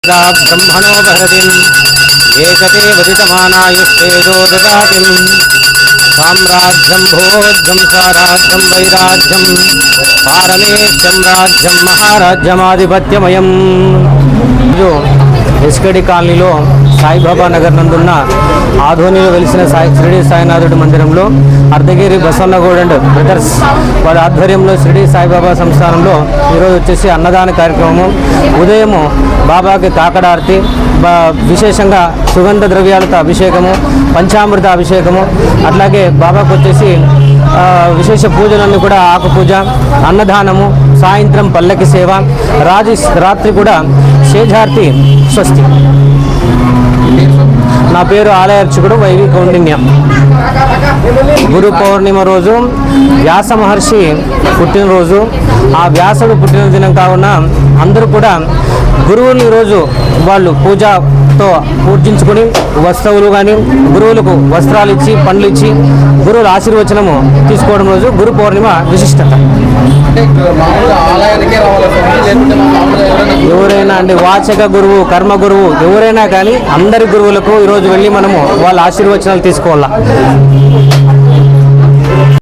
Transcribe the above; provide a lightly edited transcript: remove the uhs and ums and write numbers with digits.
ब्रह्मणो बहृतिम् एकते वदितमानायुष्टेजो ददातिम् साम्राज्यं भोज्यं साराज्यं वैराज्यं पारमेष्ठ्यं राज्यं महाराज्यमाधिपत्यमयम्। ఎస్కేడి కాలనీలో సాయిబాబా నగర్ నందున్న ఆధోనిలో వెలిసిన షిరిడి సాయినాథుడి మందిరంలో అర్ధగిరి బసవన్నగౌడ్ అండ్ బ్రదర్స్ వారి ఆధ్వర్యంలో షిరిడి సాయిబాబా సంస్థానంలో ఈరోజు వచ్చేసి అన్నదాన కార్యక్రమము, ఉదయము బాబాకి కాకడార్తి, విశేషంగా సుగంధ ద్రవ్యాలతో అభిషేకము, పంచామృత అభిషేకము, అట్లాగే బాబాకు వచ్చేసి విశేష పూజలన్నీ కూడా ఆకు పూజ, అన్నదానము, సాయంత్రం పల్లకి సేవ, రాత్రి కూడా శేజార్తి స్వస్తి. నా పేరు ఆలయ అర్చకుడు వైవి కౌండిన్యం. గురు పౌర్ణిమ రోజు వ్యాస మహర్షి పుట్టినరోజు. ఆ వ్యాసుడు పుట్టిన దినం కావున అందరూ కూడా గురువుని ఈరోజు వాళ్ళు పూజతో పూజించుకొని వస్తువులు కానీ గురువులకు వస్త్రాలు ఇచ్చి పండ్లు ఇచ్చి గురువుల ఆశీర్వచనము తీసుకోవడం రోజు గురు పౌర్ణిమ విశిష్టత. ఎవరైనా అండి వాచక గురువు, కర్మ గురువు ఎవరైనా కానీ అందరి గురువులకు ఈరోజు వెళ్ళి మనము వాళ్ళ ఆశీర్వచనాలు తీసుకోవాలా.